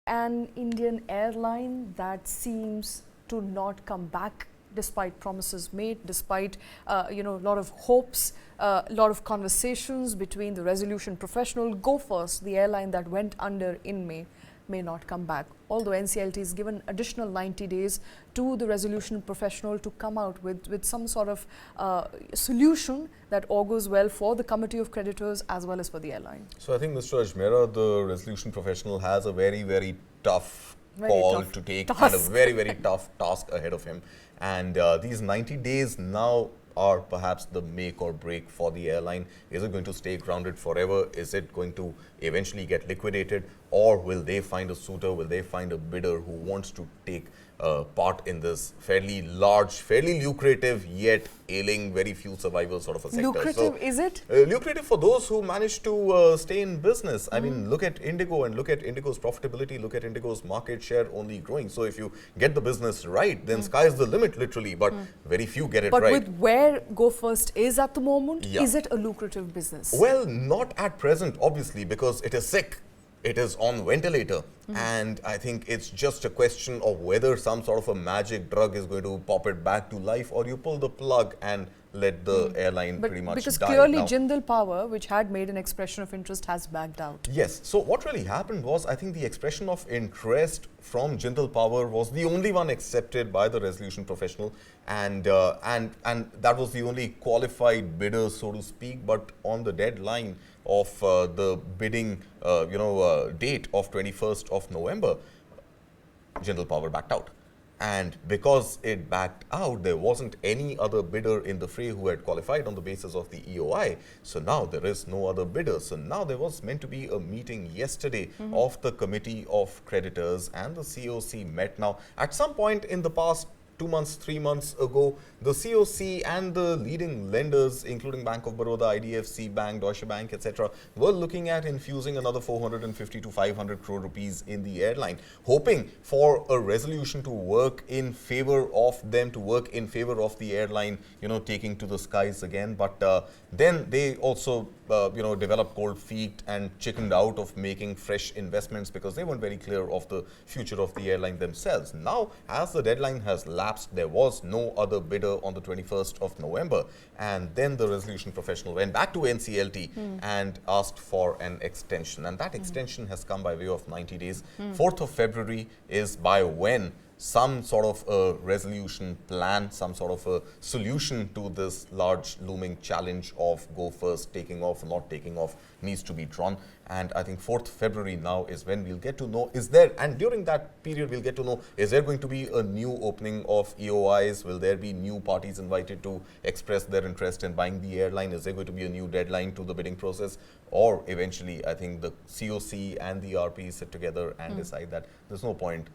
an Indian airline that seems to not come back despite promises made, despite a lot of hopes, a lot of conversations between the resolution professional. Go First, the airline that went under in may not come back. Although NCLT is given additional 90 days to the resolution professional to come out with some sort of solution that augurs well for the committee of creditors as well as for the airline. So I think Mr. Ajmera, the resolution professional, has a very, very tough call to take and a very, very tough task ahead of him. And these 90 days now are perhaps the make or break for the airline. Is it going to stay grounded forever? Is it going to eventually get liquidated? Or will they find a suitor? Will they find a bidder who wants to take part in this fairly large, fairly lucrative, yet ailing very few survivors sort of a sector? Lucrative, is it? Lucrative for those who manage to stay in business. I mean, look at Indigo and look at Indigo's profitability, look at Indigo's market share only growing. So if you get the business right, then sky's the limit literally, but very few get it right. But with where Go First is at the moment, is it a lucrative business? Well, not at present, obviously, because it is sick. It is on ventilator, and I think it's just a question of whether some sort of a magic drug is going to pop it back to life, or you pull the plug and let the airline pretty much die. Because clearly Jindal Power, which had made an expression of interest, has backed out. Yes. So what really happened was, I think the expression of interest from Jindal Power was the only one accepted by the resolution professional, and that was the only qualified bidder, so to speak. But on the deadline of the bidding, date of 21st of November, Jindal Power backed out. And because it backed out, there wasn't any other bidder in the fray who had qualified on the basis of the EOI. So now there is no other bidder. So now there was meant to be a meeting yesterday of the Committee of Creditors, and the COC met. Now, at some point in the past 2 months, 3 months ago, the COC and the leading lenders, including Bank of Baroda, IDFC Bank, Deutsche Bank, etc., were looking at infusing another 450 to 500 crore rupees in the airline, hoping for a resolution to work in favor of them, to work in favor of the airline, taking to the skies again. But then they also, developed cold feet and chickened out of making fresh investments because they weren't very clear of the future of the airline themselves. Now, as the deadline has lapsed, there was no other bidder on the 21st of November. And then the resolution professional went back to NCLT and asked for an extension. And that extension has come by way of 90 days. 4th of February is by when some sort of a resolution plan, some sort of a solution to this large looming challenge of Go First taking off or not taking off needs to be drawn. And I think 4th February now is when we'll get to know, and during that period we'll get to know, is there going to be a new opening of EOIs? Will there be new parties invited to express their interest in buying the airline? Is there going to be a new deadline to the bidding process? Or eventually, I think the COC and the RP sit together and decide that there's no point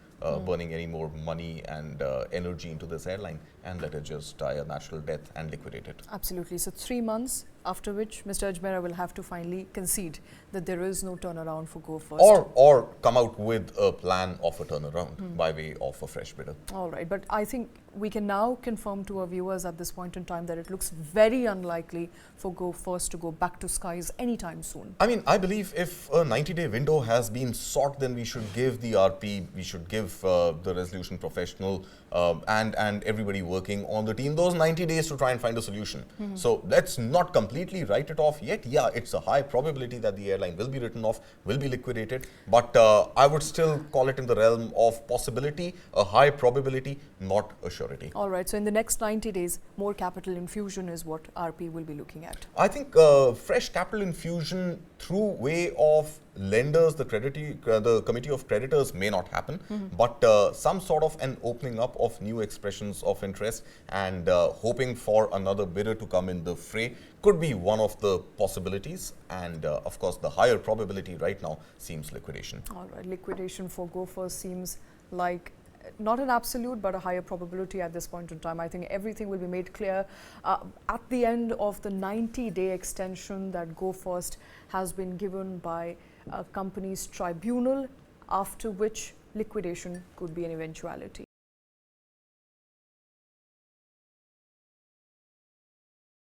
burning any more money and energy into this airline, and let it just die a natural death and liquidate it. Absolutely. So 3 months, after which Mr. Ajmera will have to finally concede that there is no turnaround for Go First. Or come out with a plan of a turnaround by way of a fresh bidder. All right. But I think we can now confirm to our viewers at this point in time that it looks very unlikely for Go First to go back to skies anytime soon. I mean, I believe if a 90-day window has been sought, then we should give the RP, we should give the resolution professional and everybody working on the team those 90 days to try and find a solution. So let's not completely write it off yet. Yeah, it's a high probability that the airline will be written off, will be liquidated, but I would still call it in the realm of possibility, a high probability, not a surety. All right. So in the next 90 days, more capital infusion is what RP will be looking at. I think fresh capital infusion through way of lenders, the Committee of Creditors may not happen, but some sort of an opening up of new expressions of interest and hoping for another bidder to come in the fray could be one of the possibilities. And of course, the higher probability right now seems liquidation. All right. Liquidation for Go First seems like not an absolute, but a higher probability at this point in time. I think everything will be made clear at the end of the 90-day extension that Go First has been given by a company's tribunal, after which liquidation could be an eventuality.